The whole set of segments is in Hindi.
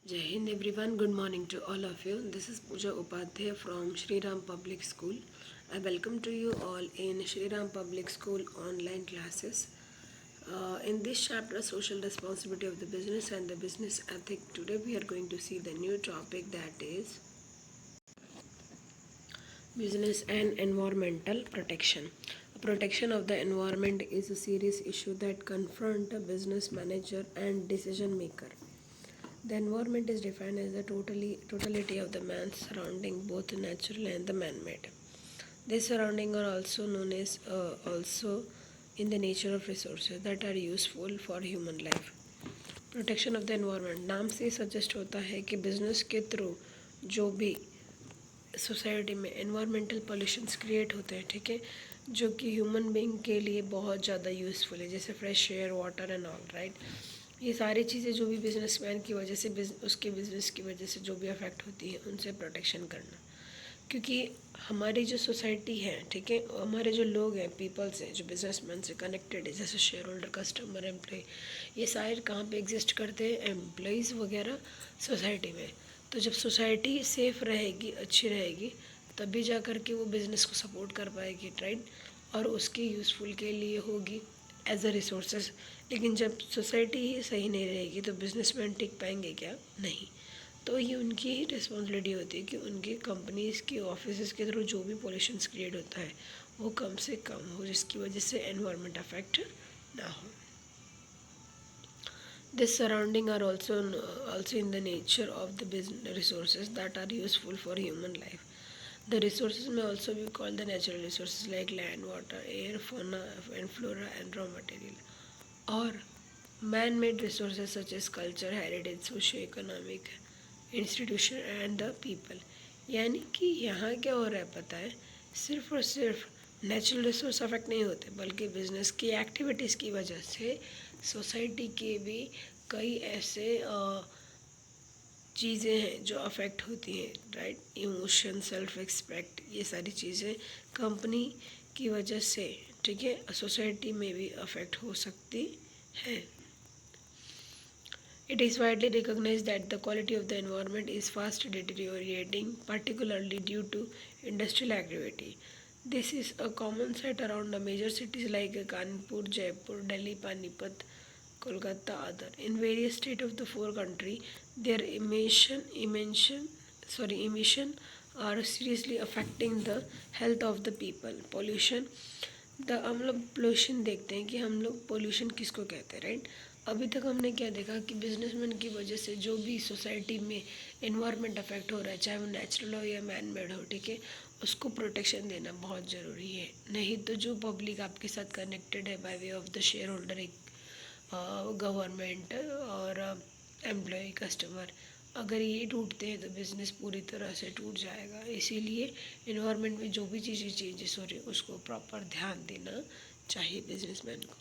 Jai Hind everyone, good morning to all of you. This is Pooja Upadhyay from Shri Ram Public School. I welcome to you all in Shri Ram Public School online classes. In this chapter, Social Responsibility of the Business and the Business Ethic, today we are going to see the new topic, that is Business and Environmental Protection. Protection of the environment is a serious issue that confront a business manager and decision maker. The environment is defined as the totality of the man's surrounding, both natural and the man-made. These surroundings are also known as also in the nature of resources that are useful for human life. Protection of the environment नाम से सजेस्ट होता है कि बिजनेस के थ्रू जो भी सोसाइटी में एनवायरमेंटल पॉल्यूशंस क्रिएट होते हैं, ठीक है, जो कि ह्यूमन बीइंग के लिए बहुत ज़्यादा यूज़फुल है, जैसे fresh air, water and all, right. ये सारी चीज़ें जो भी बिजनेसमैन की वजह से उसके बिजनेस की वजह से जो भी अफेक्ट होती है, उनसे प्रोटेक्शन करना। क्योंकि हमारी जो सोसाइटी है, ठीक है, हमारे जो लोग हैं, पीपल्स हैं, जो बिजनेसमैन से कनेक्टेड है, जैसे शेयर होल्डर, कस्टमर, एम्प्लॉय, ये सारे कहाँ पे एग्जिस्ट करते हैं? एम्प्लॉयज़ वगैरह सोसाइटी में। तो जब सोसाइटी सेफ़ रहेगी, अच्छी रहेगी, तभी जा कर के वो बिज़नेस को सपोर्ट कर पाएगी, राइट, और उसके यूज़फुल के लिए होगी एज अ रिसोर्सेज। लेकिन जब सोसाइटी ही सही नहीं रहेगी तो बिजनेसमैन टिक पाएंगे क्या? नहीं। तो ये उनकी ही रिस्पॉन्सिबिलिटी होती है कि उनकी कंपनीज़ के ऑफिस के थ्रू जो भी पॉल्यूशंस क्रिएट होता है वो कम से कम हो, जिसकी वजह से एनवायरनमेंट अफेक्ट ना हो। This surrounding are also in the nature of the business resources that are useful for human life. The resources may also be called the natural resources like land, water, air, fauna and flora and raw material, or man-made resources such as culture, heritage, socio-economic institution and the people. यानी कि यहाँ क्या हो रहा है पता है, सिर्फ और सिर्फ नेचुरल रिसोर्स अफेक्ट नहीं होते, बल्कि बिजनेस की एक्टिविटीज़ की वजह से सोसाइटी के भी कई ऐसे चीज़ें हैं जो अफेक्ट होती हैं, राइट। इमोशन, सेल्फ रिस्पेक्ट, ये सारी चीज़ें कंपनी की वजह से, ठीक है, सोसाइटी में भी अफेक्ट हो सकती है। It is widely recognized that the quality of the environment is fast deteriorating, particularly due to industrial activity. This is a common sight around the major cities like Kanpur, Jaipur, Delhi, Panipat, Kolkata, other. In various states of the four country, their emission are seriously affecting the health of the people. Pollution, हम लोग पोल्यूशन देखते हैं कि हम लोग पोल्यूशन किसको कहते हैं, राइट। अभी तक हमने क्या देखा कि बिजनेसमैन की वजह से जो भी सोसाइटी में एनवायरनमेंट अफेक्ट हो रहा है, चाहे वो नेचुरल हो या मैन मेड हो, ठीक है, उसको प्रोटेक्शन देना बहुत ज़रूरी है। नहीं तो जो पब्लिक आपके साथ कनेक्टेड है by way of the share holder, एक गवर्नमेंट और एम्प्लॉय, कस्टमर, अगर ये टूटते हैं तो बिज़नेस पूरी तरह से टूट जाएगा। इसीलिए इन्वायरमेंट में जो भी चीज़ें चेंजेस हो रही है उसको प्रॉपर ध्यान देना चाहिए बिजनेसमैन को।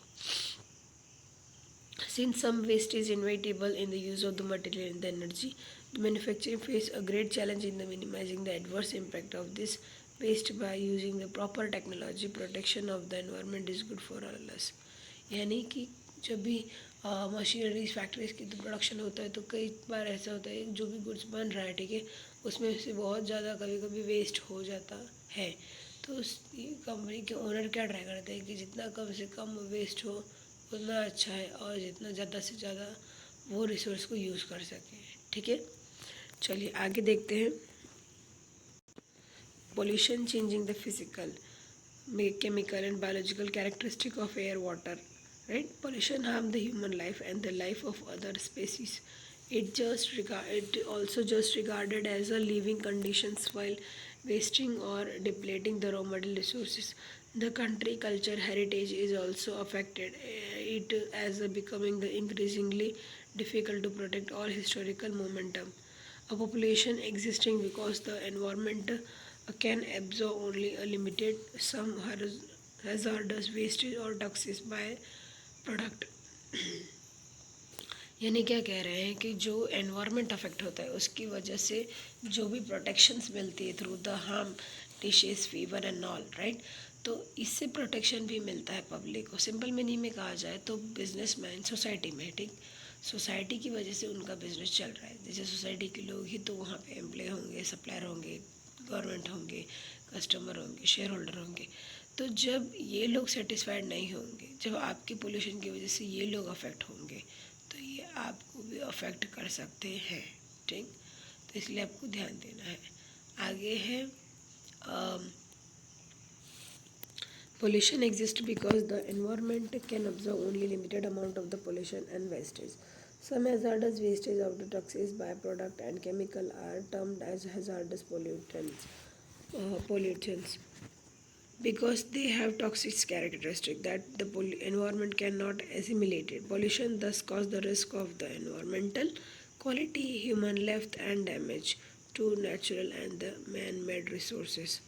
Since some waste is inevitable in the use of the material and the energy, the manufacturing face a great challenge in the minimizing the adverse impact of this waste by using the proper technology. Protection of the environment is good for all us. यानी कि जब भी मशीनरीज फैक्ट्रीज की तो प्रोडक्शन होता है तो कई बार ऐसा होता है जो भी गुड्स बन रहा है, ठीक है, उसमें से बहुत ज़्यादा कभी कभी वेस्ट हो जाता है। तो उस कंपनी के ओनर क्या ट्राई करते हैं कि जितना कम से कम वेस्ट हो उतना अच्छा है, और जितना ज़्यादा से ज़्यादा वो रिसोर्स को यूज़ कर सकें, ठीक है। चलिए आगे देखते हैं। Pollution changing the physical, chemical and biological characteristic of air, water, right? Pollution harm the human life and the life of other species. It also just regarded as a living conditions while wasting or depleting the raw material resources. The country culture heritage is also affected. It as becoming the increasingly difficult to protect all historical momentum. A population existing because the environment can absorb only a limited some hazardous wastage or toxic by product। यानी क्या कह रहे हैं कि जो एनवायरनमेंट अफेक्ट होता है उसकी वजह से जो भी प्रोटेक्शंस मिलती है through the harm, dishes, fever and all, right, तो इससे प्रोटेक्शन भी मिलता है पब्लिक को। सिंपल मीनिंग में कहा जाए तो बिजनेसमैन सोसाइटी में, ठीक, सोसाइटी की वजह से उनका बिजनेस चल रहा है। जैसे सोसाइटी के लोग ही तो वहाँ पे एम्प्लॉय होंगे, सप्लायर होंगे, गवर्नमेंट होंगे, कस्टमर होंगे, शेयर होल्डर होंगे। तो जब ये लोग सेटिस्फाइड नहीं होंगे, जब आपकी पोल्यूशन की वजह से ये लोग अफेक्ट होंगे, तो ये आपको भी अफेक्ट कर सकते हैं। ठीक, तो इसलिए आपको ध्यान देना है। आगे है pollution exists because the environment can absorb only limited amount of the pollution and wastage. Some hazardous wastage of the toxic byproduct and chemical are termed as hazardous pollutants because they have toxic characteristic that the environment cannot assimilate it. Pollution thus cause the risk of the environmental quality, human life and damage to natural and the man-made resources.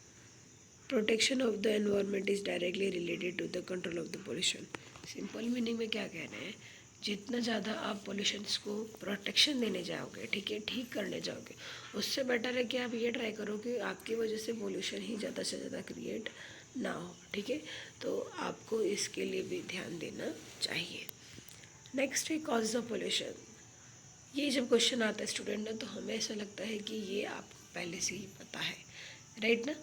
Protection of the environment is directly related to the control of the pollution. Simple meaning में क्या कह रहे हैं, जितना ज़्यादा आप पोल्यूशंस को प्रोटेक्शन देने जाओगे, ठीक है, ठीक करने जाओगे, उससे बेटर है कि आप ये ट्राई करो कि आपकी वजह से पोल्यूशन ही ज़्यादा से ज़्यादा क्रिएट ना हो। ठीक है, तो आपको इसके लिए भी ध्यान देना चाहिए। नेक्स्ट है कॉज ऑफ पोल्यूशन। ये जब क्वेश्चन आता है स्टूडेंट ना, तो हमें ऐसा लगता है कि ये आपको पहले से ही पता है, राइट ना,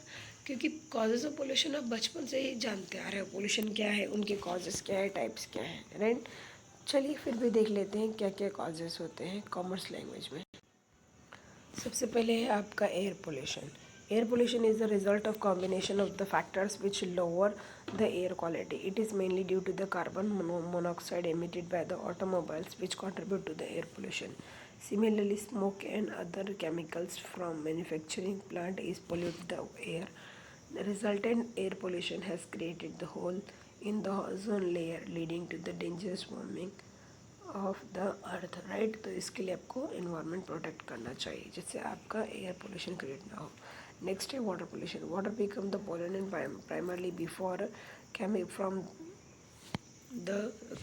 क्योंकि कॉजेज़ ऑफ पोल्यूशन आप बचपन से ही जानते आ रहे हो, पोल्यूशन क्या है, उनके कॉजेज़ क्या है, टाइप्स क्या है, राइट। चलिए फिर भी देख लेते हैं क्या क्या कॉजेज़ होते हैं कॉमर्स लैंग्वेज में। सबसे पहले है आपका air pollution. Air pollution is the result of combination of the factors which lower the air quality. It is mainly due to the carbon monoxide emitted by the automobiles which contribute to the air pollution. Similarly, smoke and other chemicals from manufacturing plant is pollute the air. The resultant air pollution has created the hole in the ozone layer leading to the dangerous warming of the earth, right. तो इसके लिए आपको इन्वायरमेंट प्रोटेक्ट करना चाहिए जिससे आपका एयर पोल्यूशन क्रिएट ना हो। नेक्स्ट है water pollution. Water become the pollutant primarily before from the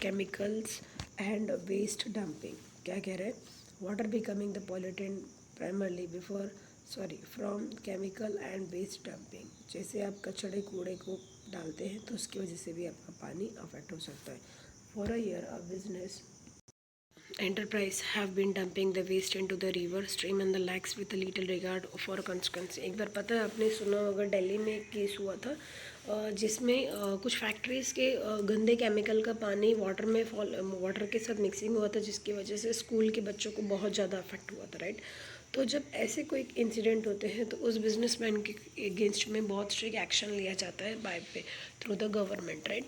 chemicals and waste dumping. क्या कह रहे हैं, water becoming the pollutant primarily before from chemical and waste dumping. जैसे आप कचड़े कूड़े को डालते हैं तो उसकी वजह से भी आपका पानी अफेक्ट हो सकता है। For a year a business enterprise have been dumping the waste into the river stream and the lakes with a little regard for consequence। एक बार पता है आपने सुना होगा, दिल्ली में एक केस हुआ था जिसमें कुछ फैक्ट्रीज़ के गंदे केमिकल का पानी वाटर के साथ मिक्सिंग हुआ था, जिसकी वजह से स्कूल के बच्चों को बहुत ज़्यादा अफेक्ट हुआ था, राइट। तो जब ऐसे कोई इंसिडेंट होते हैं तो उस बिजनेसमैन के अगेंस्ट में बहुत स्ट्रिक्ट एक्शन लिया जाता है बाय पे थ्रू द गवर्नमेंट, राइट।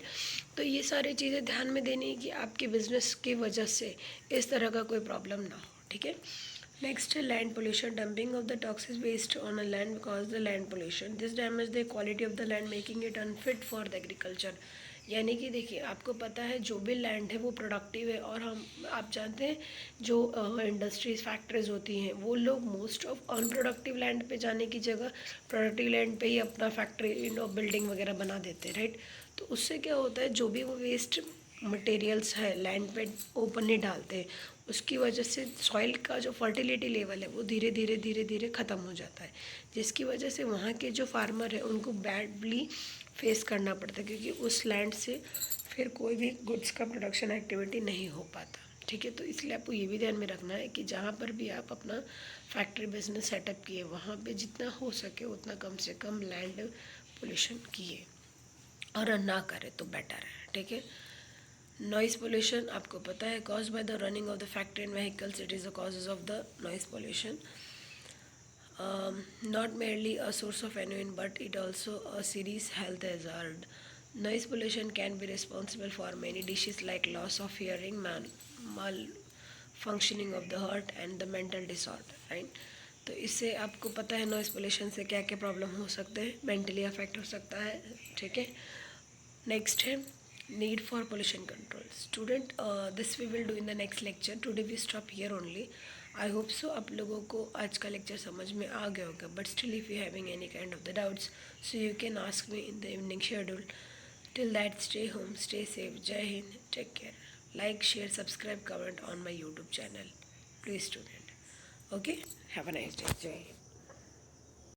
तो ये सारी चीज़ें ध्यान में देनी है कि आपके बिजनेस की वजह से इस तरह का कोई प्रॉब्लम ना हो, ठीक है। नेक्स्ट है land pollution. Dumping of the toxic waste on a land because the land pollution this damage the quality of the land making it unfit for the agriculture. यानी कि देखिए, आपको पता है जो भी लैंड है वो प्रोडक्टिव है, और आप जानते हैं जो इंडस्ट्रीज फैक्ट्रीज होती हैं वो लोग मोस्ट ऑफ अनप्रोडक्टिव लैंड पे जाने की जगह प्रोडक्टिव लैंड पे ही अपना फैक्ट्री बिल्डिंग वगैरह बना देते हैं, राइट। तो उससे क्या होता है, जो भी वो वेस्ट मटेरियल्स है लैंड पे ओपनली डालते हैं, उसकी वजह से सॉइल का जो फर्टिलिटी लेवल है वो धीरे धीरे ख़त्म हो जाता है, जिसकी वजह से वहाँ के जो फार्मर है उनको बैडली फेस करना पड़ता है, क्योंकि उस लैंड से फिर कोई भी गुड्स का प्रोडक्शन एक्टिविटी नहीं हो पाता, ठीक है। तो इसलिए आपको ये भी ध्यान में रखना है कि जहाँ पर भी आप अपना फैक्ट्री बिजनेस सेटअप किए वहाँ पे जितना हो सके उतना कम से कम लैंड पोल्यूशन किए, और ना करें तो बेटर है, ठीक है। नॉइस पोल्यूशन आपको पता है, cause by the running of the factory and vehicles, it is the causes of the noise pollution. Not merely a source of annoyance, but it also a serious health hazard. Noise pollution can be responsible for many dishes like loss of hearing, malfunctioning of the heart and the mental disorder, right? तो इससे आपको पता है नॉइस पोल्यूशन से क्या क्या प्रॉब्लम हो सकते हैं, मेंटली अफेक्ट हो सकता है, ठीक है। नेक्स्ट है need for pollution control. Student, this we will do in the next lecture. Today we stop here only. I hope so आप लोगों को आज का लेक्चर समझ में आ गया होगा, but still if you having any kind of the doubts so you can ask me in the evening schedule. Till that, stay home, stay safe, जय हिंद, take care, like, share, subscribe, comment on my YouTube channel please student. Okay, have a nice day, जय हिंद।